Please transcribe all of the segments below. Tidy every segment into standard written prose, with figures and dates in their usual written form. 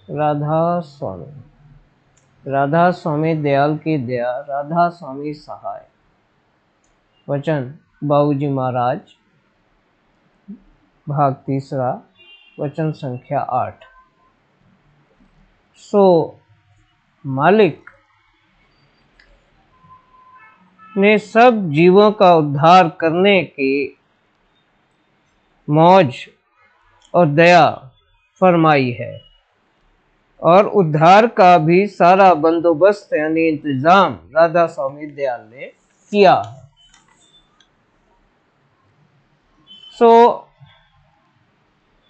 राधा स्वामी। राधा स्वामी दयाल की दया, राधा स्वामी सहाय। वचन बाबूजी महाराज, भाग तीसरा, वचन संख्या 8। सो मालिक ने सब जीवों का उद्धार करने की मौज और दया फरमाई है और उद्धार का भी सारा बंदोबस्त यानी इंतजाम राधा स्वामी दयाल ने किया है। सो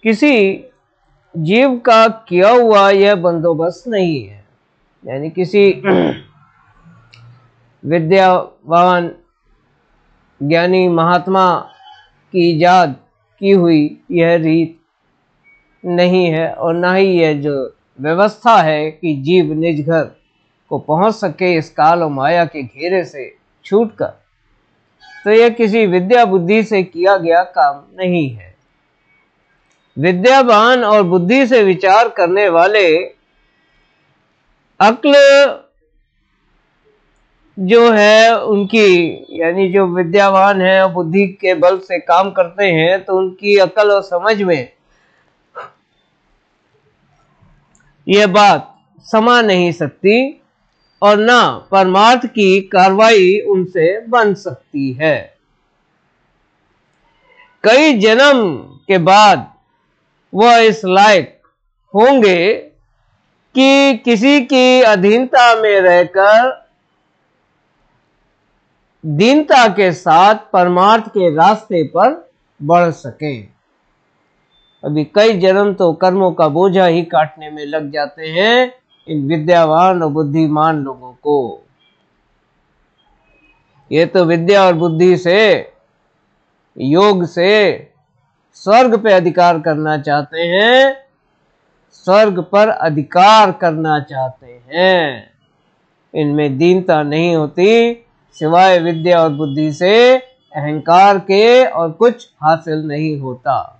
किसी जीव का किया हुआ यह बंदोबस्त नहीं है, यानी किसी विद्यावान ज्ञानी महात्मा की इजाद की हुई यह रीत नहीं है, और ना ही यह जो व्यवस्था है कि जीव निज घर को पहुंच सके इस काल और माया के घेरे से छूटकर, तो यह किसी विद्या बुद्धि से किया गया काम नहीं है। विद्यावान और बुद्धि से विचार करने वाले अक्ल जो है उनकी, यानी जो विद्यावान है और बुद्धि के बल से काम करते हैं, तो उनकी अकल और समझ में यह बात समा नहीं सकती और ना परमार्थ की कार्रवाई उनसे बन सकती है। कई जन्म के बाद वह इस लायक होंगे कि किसी की अधीनता में रहकर दीनता के साथ परमार्थ के रास्ते पर बढ़ सकें। अभी कई जन्म तो कर्मों का बोझा ही काटने में लग जाते हैं इन विद्यावान और बुद्धिमान लोगों को। ये तो विद्या और बुद्धि से, योग से स्वर्ग पे अधिकार करना चाहते हैं, स्वर्ग पर अधिकार करना चाहते हैं। इनमें दीनता नहीं होती, सिवाय विद्या और बुद्धि से अहंकार के और कुछ हासिल नहीं होता।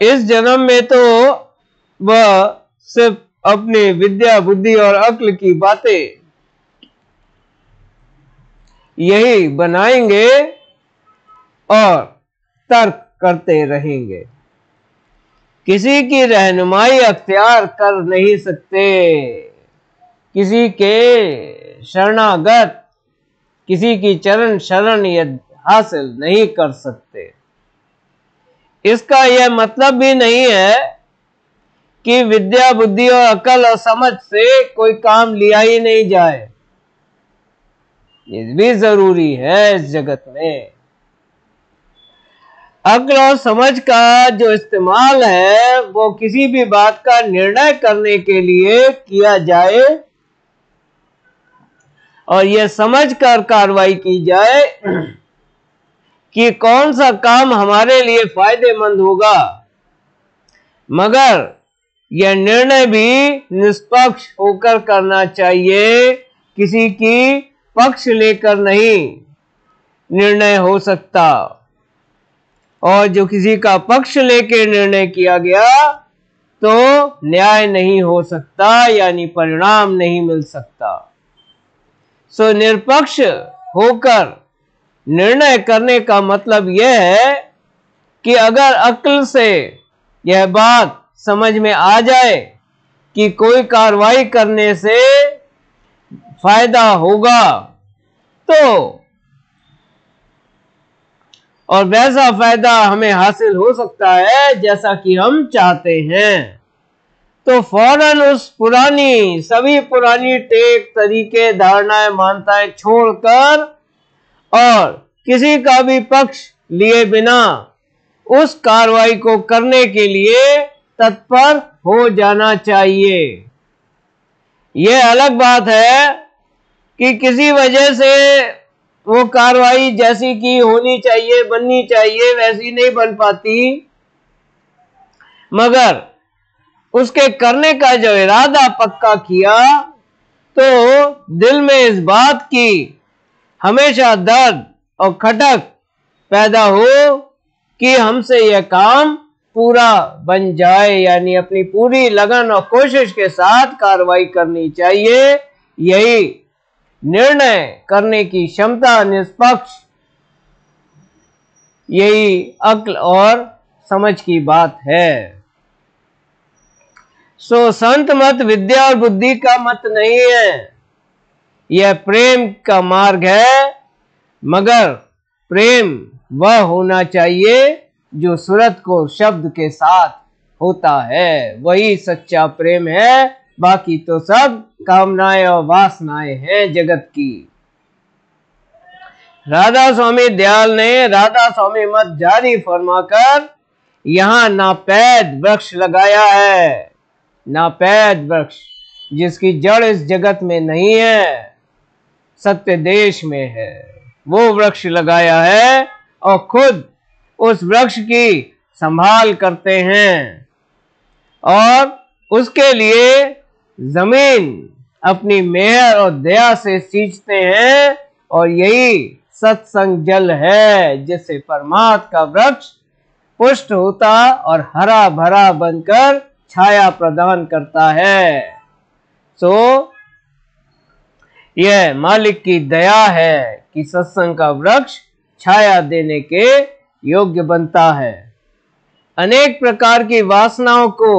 इस जन्म में तो वह सिर्फ अपनी विद्या बुद्धि और अक्ल की बातें यही बनाएंगे और तर्क करते रहेंगे, किसी की रहनुमाई अख्तियार कर नहीं सकते, किसी के शरणागत, किसी की चरण शरण हासिल नहीं कर सकते। इसका यह मतलब भी नहीं है कि विद्या बुद्धि और अकल और समझ से कोई काम लिया ही नहीं जाए। ये भी जरूरी है इस जगत में। अक्ल और समझ का जो इस्तेमाल है वो किसी भी बात का निर्णय करने के लिए किया जाए और यह समझ कर कार्रवाई की जाए कि कौन सा काम हमारे लिए फायदेमंद होगा, मगर यह निर्णय भी निष्पक्ष होकर करना चाहिए, किसी की पक्ष लेकर नहीं निर्णय हो सकता। और जो किसी का पक्ष लेकर निर्णय किया गया तो न्याय नहीं हो सकता, यानी परिणाम नहीं मिल सकता। सो निरपक्ष होकर निर्णय करने का मतलब यह है कि अगर अक्ल से यह बात समझ में आ जाए कि कोई कार्रवाई करने से फायदा होगा तो, और वैसा फायदा हमें हासिल हो सकता है जैसा कि हम चाहते हैं, तो फौरन उस सभी पुरानी टेक तरीके धारणाएं मान्यताएं छोड़कर और किसी का भी पक्ष लिए बिना उस कार्रवाई को करने के लिए तत्पर हो जाना चाहिए। यह अलग बात है कि किसी वजह से वो कार्रवाई जैसी की होनी चाहिए, बननी चाहिए, वैसी नहीं बन पाती, मगर उसके करने का जो इरादा पक्का किया तो दिल में इस बात की हमेशा दर्द और खटक पैदा हो कि हमसे यह काम पूरा बन जाए, यानी अपनी पूरी लगन और कोशिश के साथ कार्रवाई करनी चाहिए। यही निर्णय करने की क्षमता, निष्पक्ष, यही अक्ल और समझ की बात है। सो संत मत विद्या और बुद्धि का मत नहीं है, यह प्रेम का मार्ग है। मगर प्रेम वह होना चाहिए जो सूरत को शब्द के साथ होता है, वही सच्चा प्रेम है। बाकी तो सब कामनाएं और वासनाएं हैं जगत की। राधा स्वामी दयाल ने राधा स्वामी मत जारी फरमाकर यहाँ नापैद वृक्ष लगाया है। नापैद वृक्ष जिसकी जड़ इस जगत में नहीं है, सत्य देश में है, वो वृक्ष लगाया है और खुद उस वृक्ष की संभाल करते हैं और उसके लिए जमीन अपनी मेहर और दया से सींचते हैं। और यही सत्संग जल है जिससे परमात्मा का वृक्ष पुष्ट होता और हरा भरा बनकर छाया प्रदान करता है। सो यह मालिक की दया है कि सत्संग का वृक्ष छाया देने के योग्य बनता है। अनेक प्रकार की वासनाओं को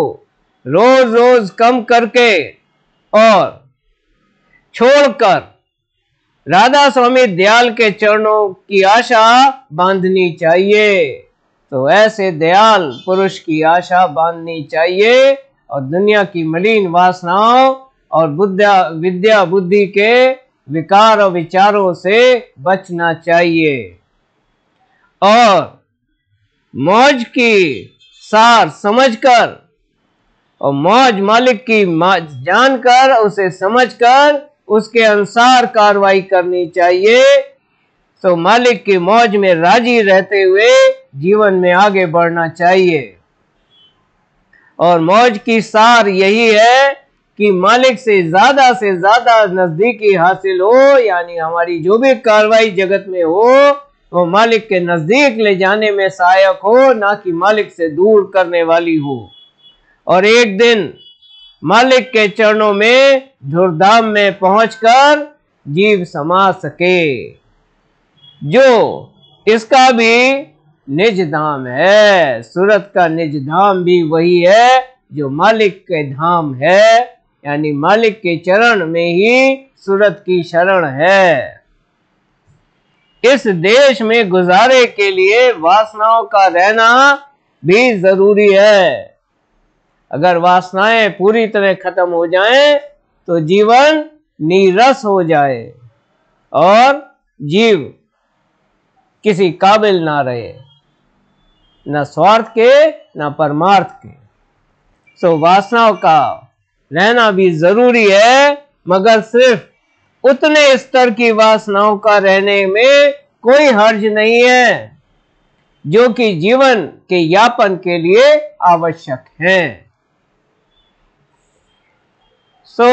रोज रोज कम करके और छोड़कर राधा स्वामी दयाल के चरणों की आशा बांधनी चाहिए। तो ऐसे दयाल पुरुष की आशा बांधनी चाहिए और दुनिया की मलिन वासनाओं और विद्या बुद्धि के विकार और विचारों से बचना चाहिए और मौज की सार समझकर और मौज मालिक की जानकर, उसे समझकर उसके अनुसार कार्रवाई करनी चाहिए। तो मालिक की मौज में राजी रहते हुए जीवन में आगे बढ़ना चाहिए। और मौज की सार यही है कि मालिक से ज्यादा नजदीकी हासिल हो, यानी हमारी जो भी कार्रवाई जगत में हो वो मालिक के नजदीक ले जाने में सहायक हो, ना कि मालिक से दूर करने वाली हो। और एक दिन मालिक के चरणों में धुरधाम में पहुंचकर जीव समा सके, जो इसका भी निज धाम है। सूरत का निज धाम भी वही है जो मालिक के धाम है, यानी मालिक के चरण में ही सूरत की शरण है। इस देश में गुजारे के लिए वासनाओं का रहना भी जरूरी है। अगर वासनाएं पूरी तरह खत्म हो जाएं तो जीवन नीरस हो जाए और जीव किसी काबिल ना रहे, न स्वार्थ के न परमार्थ के। सो वासनाओं का रहना भी जरूरी है, मगर सिर्फ उतने स्तर की वासनाओं का रहने में कोई हर्ज नहीं है जो कि जीवन के यापन के लिए आवश्यक है। सो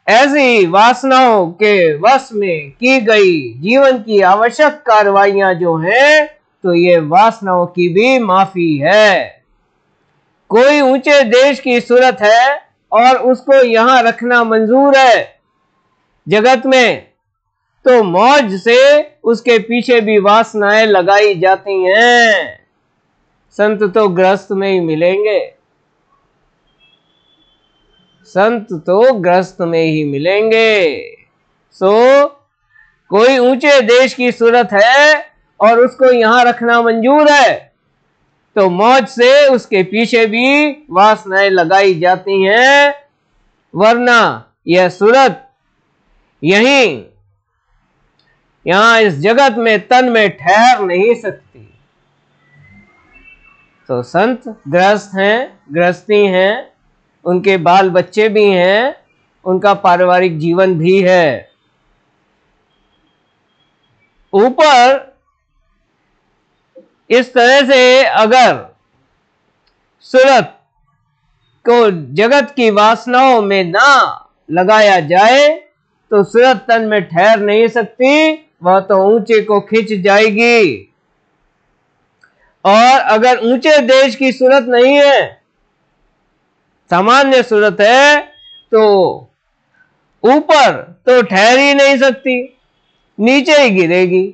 ऐसी वासनाओं के वश में की गई जीवन की आवश्यक कार्रवाइयां जो हैं, तो ये वासनाओं की भी माफी है। कोई ऊंचे देश की सूरत है और उसको यहां रखना मंजूर है जगत में, तो मौज से उसके पीछे भी वासनाएं लगाई जाती हैं। संत तो गृहस्थ में ही मिलेंगे, संत तो गृहस्थ में ही मिलेंगे। सो कोई ऊंचे देश की सूरत है और उसको यहां रखना मंजूर है, तो मौज से उसके पीछे भी वासनाएं लगाई जाती हैं, वरना यह सूरत यहां इस जगत में तन में ठहर नहीं सकती। तो संत गृहस्थ हैं, गृहस्थी हैं, उनके बाल बच्चे भी हैं, उनका पारिवारिक जीवन भी है। ऊपर इस तरह से अगर सूरत को जगत की वासनाओं में ना लगाया जाए तो सूरत तन में ठहर नहीं सकती, वह तो ऊंचे को खिंच जाएगी। और अगर ऊंचे देश की सूरत नहीं है, सामान्य सूरत है, तो ऊपर तो ठहर ही नहीं सकती, नीचे ही गिरेगी।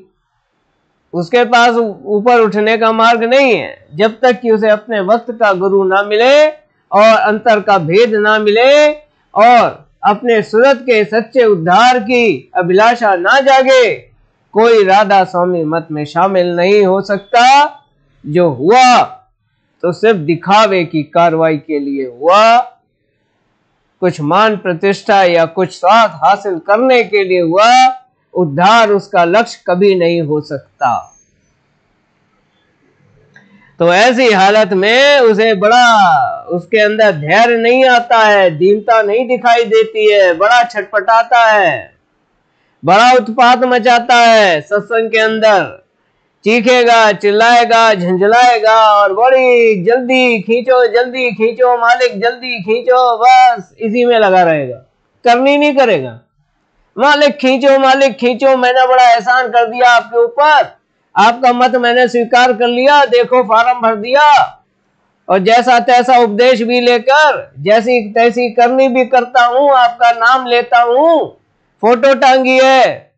उसके पास ऊपर उठने का मार्ग नहीं है जब तक कि उसे अपने वक्त का गुरु ना मिले और अंतर का भेद ना मिले और अपने सूरत के सच्चे उद्धार की अभिलाषा ना जागे। कोई राधा स्वामी मत में शामिल नहीं हो सकता। जो हुआ तो सिर्फ दिखावे की कार्रवाई के लिए हुआ, कुछ मान प्रतिष्ठा या कुछ स्वार्थ हासिल करने के लिए हुआ। उद्धार उसका लक्ष्य कभी नहीं हो सकता। तो ऐसी हालत में उसे बड़ा, उसके अंदर धैर्य नहीं आता है, दीनता नहीं दिखाई देती है, बड़ा छटपटाता है, बड़ा उत्पात मचाता है, सत्संग के अंदर चीखेगा, चिल्लाएगा, झंझलाएगा और बड़ी जल्दी खींचो मालिक, जल्दी खींचो, बस इसी में लगा रहेगा, करनी नहीं करेगा। मालिक खींचो, मैंने बड़ा एहसान कर दिया आपके ऊपर, आपका मत मैंने स्वीकार कर लिया, देखो फार्म भर दिया और जैसा तैसा उपदेश भी लेकर जैसी तैसी करनी भी करता हूं, आपका नाम लेता हूं, फोटो टांगी है,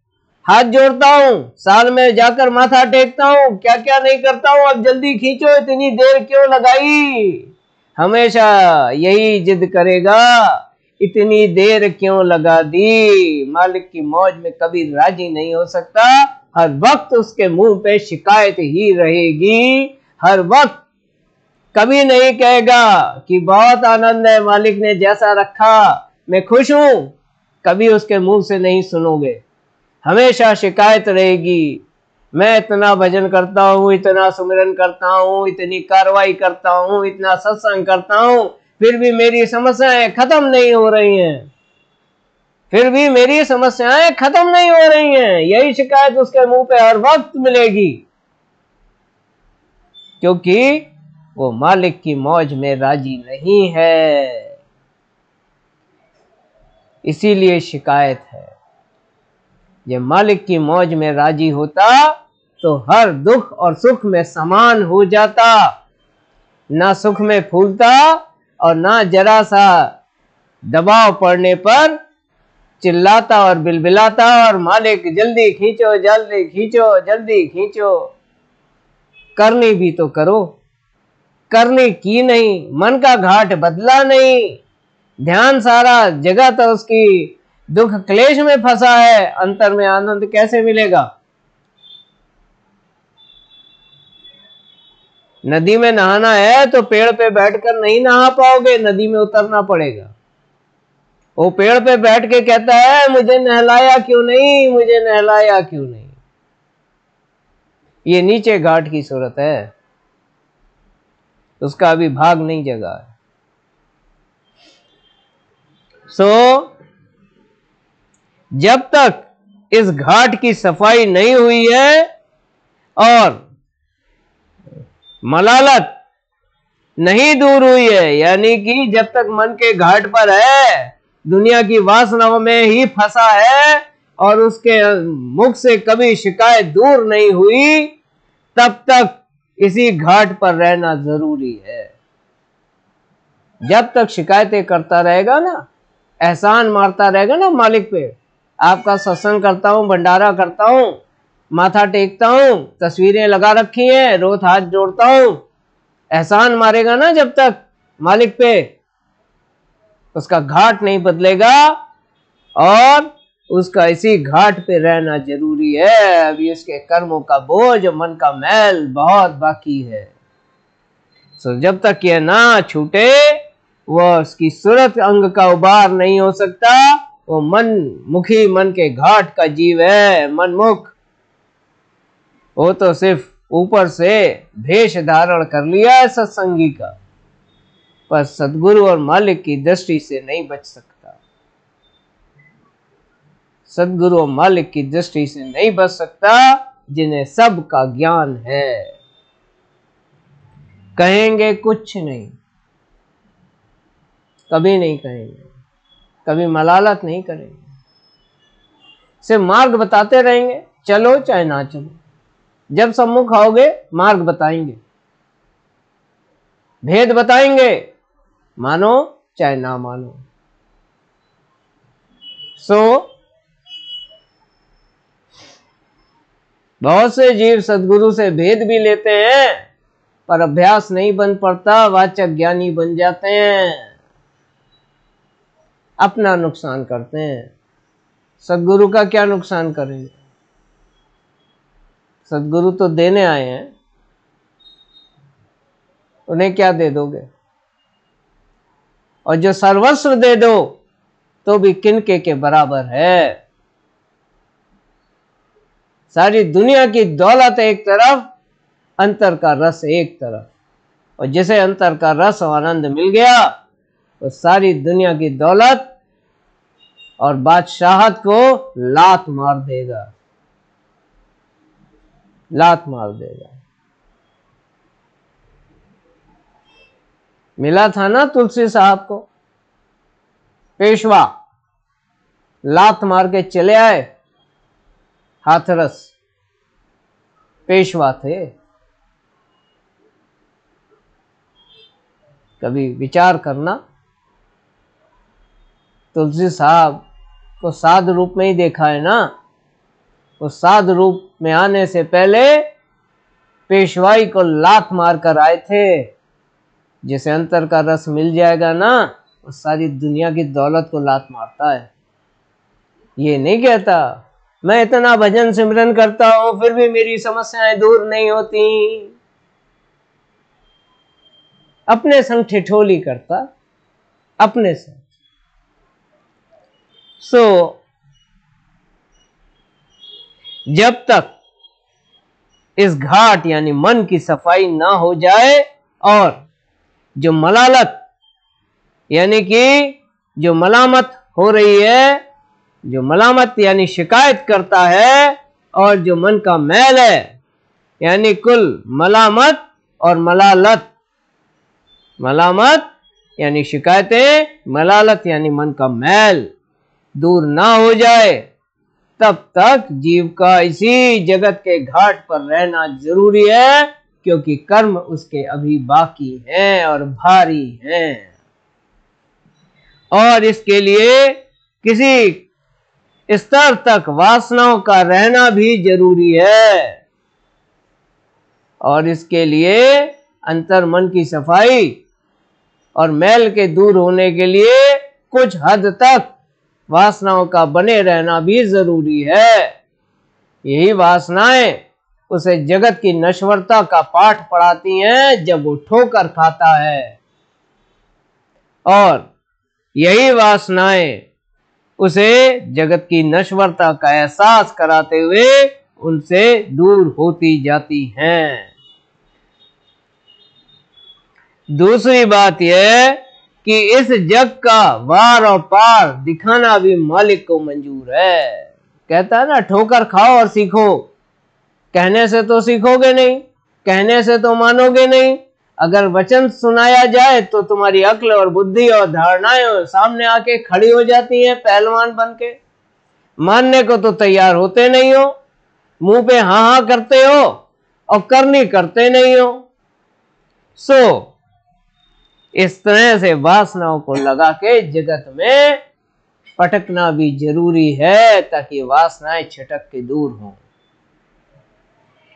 हाथ जोड़ता हूं, साल में जाकर माथा टेकता हूं, क्या क्या नहीं करता हूं, अब जल्दी खींचो, इतनी देर क्यों लगाई। हमेशा यही जिद करेगा, इतनी देर क्यों लगा दी। मालिक की मौज में कभी राजी नहीं हो सकता, हर वक्त उसके मुंह पे शिकायत ही रहेगी, हर वक्त कभी नहीं कहेगा कि बहुत आनंद है, मालिक ने जैसा रखा मैं खुश हूं, कभी उसके मुंह से नहीं सुनोगे। हमेशा शिकायत रहेगी, मैं इतना भजन करता हूँ, इतना सुमिरन करता हूँ, इतनी कार्रवाई करता हूँ, इतना सत्संग करता हूँ, फिर भी मेरी समस्याएं खत्म नहीं हो रही हैं, फिर भी मेरी समस्याएं खत्म नहीं हो रही हैं। यही शिकायत उसके मुंह पे हर वक्त मिलेगी, क्योंकि वो मालिक की मौज में राजी नहीं है, इसीलिए शिकायत है। ये मालिक की मौज में राजी होता तो हर दुख और सुख में समान हो जाता, ना सुख में फूलता और ना जरा सा दबाव पड़ने पर चिल्लाता और बिलबिलाता और मालिक जल्दी खींचो, जल्दी खींचो, जल्दी खींचो। करनी भी तो करो, करने की नहीं, मन का घाट बदला नहीं, ध्यान सारा जगह तो उसकी दुख क्लेश में फंसा है, अंतर में आनंद कैसे मिलेगा। नदी में नहाना है तो पेड़ पे बैठकर नहीं नहा पाओगे, नदी में उतरना पड़ेगा। वो पेड़ पे बैठ के कहता है मुझे नहलाया क्यों नहीं, मुझे नहलाया क्यों नहीं। ये नीचे घाट की सूरत है, उसका अभी भाग नहीं जगा है। जब तक इस घाट की सफाई नहीं हुई है और मलालत नहीं दूर हुई है, यानी कि जब तक मन के घाट पर है, दुनिया की वासनाओं में ही फंसा है और उसके मुख से कभी शिकायत दूर नहीं हुई, तब तक इसी घाट पर रहना जरूरी है। जब तक शिकायतें करता रहेगा ना, एहसान मारता रहेगा ना मालिक पे, आपका सत्संग करता हूं, भंडारा करता हूं, माथा टेकता हूं, तस्वीरें लगा रखी हैं, रोज हाथ जोड़ता हूं, एहसान मारेगा ना जब तक मालिक पे, उसका घाट नहीं बदलेगा और उसका इसी घाट पे रहना जरूरी है। अभी उसके कर्मों का बोझ, मन का मैल बहुत बाकी है। सो जब तक यह ना छूटे, वह उसकी सूरत अंग का उबार नहीं हो सकता। वो मन मुखी, मन के घाट का जीव है, मनमुख। वो तो सिर्फ ऊपर से भेष धारण कर लिया है सत्संगी का, पर सदगुरु और मालिक की दृष्टि से नहीं बच सकता। सदगुरु और मालिक की दृष्टि से नहीं बच सकता, जिन्हें सब का ज्ञान है। कहेंगे कुछ नहीं, कभी नहीं कहेंगे, कभी मलालत नहीं करेंगे, सिर्फ मार्ग बताते रहेंगे, चलो चाहे ना चलो। जब सम्मुख आओगे मार्ग बताएंगे, भेद बताएंगे, मानो चाहे ना मानो। बहुत से जीव सदगुरु से भेद भी लेते हैं, पर अभ्यास नहीं बन पड़ता, वाचक ज्ञानी बन जाते हैं, अपना नुकसान करते हैं। सदगुरु का क्या नुकसान करेंगे? सदगुरु तो देने आए हैं, उन्हें क्या दे दोगे? और जो सर्वस्व दे दो तो भी किनके के बराबर है। सारी दुनिया की दौलत एक तरफ, अंतर का रस एक तरफ, और जिसे अंतर का रस और आनंद मिल गया तो सारी दुनिया की दौलत और बादशाहत को लात मार देगा, लात मार देगा। मिला था ना तुलसी साहब को, पेशवा लात मार के चले आए, हाथरस पेशवा थे। कभी विचार करना, तुलसी साहब को साध रूप में ही देखा है ना, वो साध रूप में आने से पहले पेशवाई को लात मार कर आए थे। जिसे अंतर का रस मिल जाएगा ना, वो सारी दुनिया की दौलत को लात मारता है। ये नहीं कहता मैं इतना भजन सिमरन करता हूं फिर भी मेरी समस्याएं दूर नहीं होती, अपने संग ठिठोली करता, अपने संग। जब तक इस घाट यानी मन की सफाई ना हो जाए, और जो मलालत यानी कि जो मलामत हो रही है, जो मलामत यानी शिकायत करता है, और जो मन का मैल है यानी कुल मलामत और मलालत, मलामत यानी शिकायतें, मलालत यानी मन का मैल दूर ना हो जाए, तब तक जीव का इसी जगत के घाट पर रहना जरूरी है, क्योंकि कर्म उसके अभी बाकी हैं और भारी हैं। और इसके लिए किसी स्तर तक वासनाओं का रहना भी जरूरी है, और इसके लिए अंतर मन की सफाई और मैल के दूर होने के लिए कुछ हद तक वासनाओं का बने रहना भी जरूरी है। यही वासनाएं उसे जगत की नश्वरता का पाठ पढ़ाती हैं जब वो ठोकर खाता है, और यही वासनाएं उसे जगत की नश्वरता का एहसास कराते हुए उनसे दूर होती जाती हैं। दूसरी बात यह कि इस जग का वार और पार दिखाना भी मालिक को मंजूर है। कहता है ना, ठोकर खाओ और सीखो। कहने से तो सीखोगे नहीं, कहने से तो मानोगे नहीं। अगर वचन सुनाया जाए तो तुम्हारी अक्ल और बुद्धि और धारणाएं सामने आके खड़ी हो जाती हैं पहलवान बन के। मानने को तो तैयार होते नहीं हो, मुंह पे हाँ हाँ करते हो और करनी करते नहीं हो। इस तरह से वासनाओं को लगा के जगत में पटकना भी जरूरी है, ताकि वासनाएं छटक के दूर हों।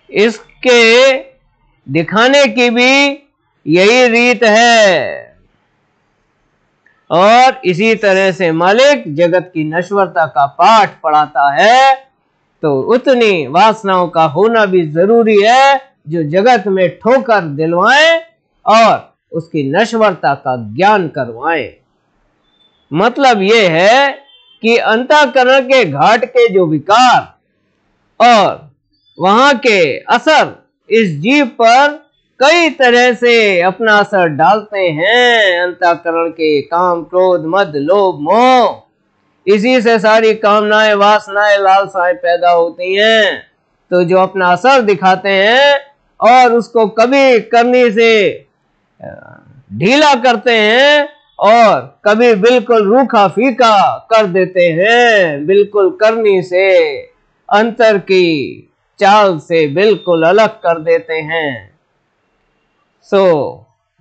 इसके दिखाने की भी यही रीत है, और इसी तरह से मालिक जगत की नश्वरता का पाठ पढ़ाता है, तो उतनी वासनाओं का होना भी जरूरी है जो जगत में ठोकर दिलवाएं और उसकी नश्वरता का ज्ञान करवाएं। मतलब यह है कि अंतःकरण के घाट के जो विकार और वहां के असर इस जीव पर कई तरह से अपना असर डालते हैं। अंतःकरण के काम, क्रोध, मद, लोभ, मोह, इसी से सारी कामनाएं, वासनाएं, लालसाएं पैदा होती हैं। तो जो अपना असर दिखाते हैं और उसको कभी करनी से ढीला करते हैं और कभी बिल्कुल रूखा फीका कर देते हैं, बिल्कुल करनी से, अंतर की चाल से बिल्कुल अलग कर देते हैं।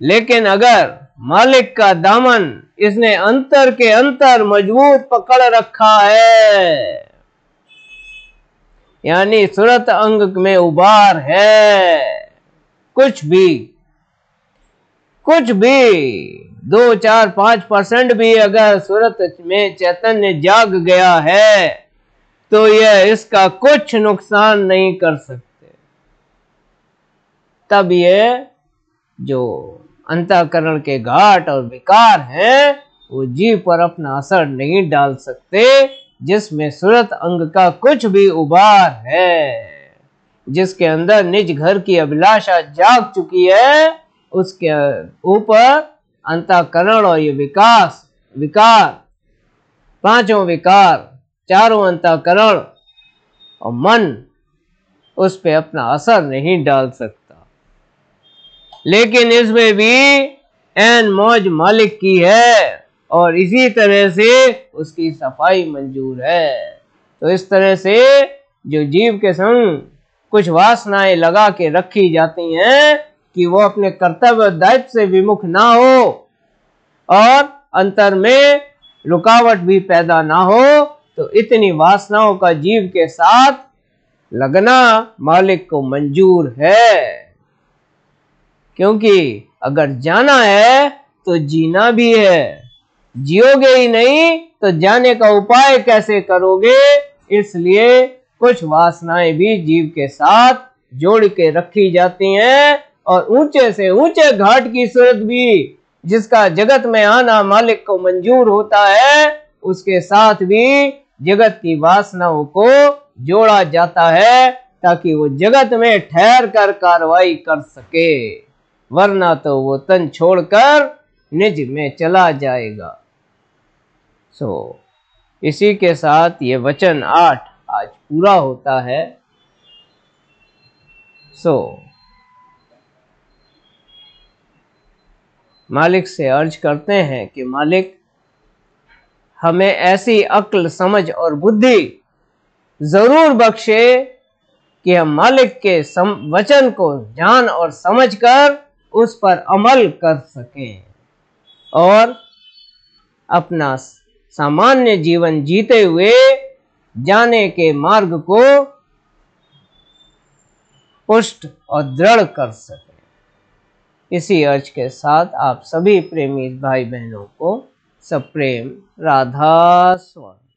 लेकिन अगर मालिक का दामन इसने अंतर के अंतर मजबूत पकड़ रखा है, यानी सूरत अंग में उबार है, कुछ भी 2, 4, 5% भी अगर सूरत में चैतन्य जाग गया है तो यह इसका कुछ नुकसान नहीं कर सकते। तब यह जो अंतःकरण के घाट और विकार हैं वो जीव पर अपना असर नहीं डाल सकते, जिसमें सूरत अंग का कुछ भी उबार है, जिसके अंदर निज घर की अभिलाषा जाग चुकी है, उसके ऊपर अंतःकरण और ये विकार, 5 विकार, 4 अंतःकरण और मन उस पे अपना असर नहीं डाल सकता। लेकिन इसमें भी ऐन मौज मालिक की है और इसी तरह से उसकी सफाई मंजूर है। तो इस तरह से जो जीव के संग कुछ वासनाएं लगा के रखी जाती हैं कि वो अपने कर्तव्य दायित्व से विमुख ना हो और अंतर में रुकावट भी पैदा ना हो, तो इतनी वासनाओं का जीव के साथ लगना मालिक को मंजूर है। क्योंकि अगर जाना है तो जीना भी है, जियोगे ही नहीं तो जाने का उपाय कैसे करोगे। इसलिए कुछ वासनाएं भी जीव के साथ जोड़ के रखी जाती हैं और ऊंचे से ऊंचे घाट की सूरत भी जिसका जगत में आना मालिक को मंजूर होता है, उसके साथ भी जगत की वासनाओं को जोड़ा जाता है ताकि वो जगत में ठहर कर कार्रवाई कर सके, वरना तो वो तन छोड़कर निज में चला जाएगा। इसी के साथ ये वचन 8 आज पूरा होता है। मालिक से अर्ज करते हैं कि मालिक हमें ऐसी अक्ल, समझ और बुद्धि जरूर बख्शे कि हम मालिक के वचन को जान और समझकर उस पर अमल कर सकें और अपना सामान्य जीवन जीते हुए जाने के मार्ग को पुष्ट और दृढ़ कर सकें। इसी अर्ज के साथ आप सभी प्रेमी भाई बहनों को सप्रेम राधा स्वामी।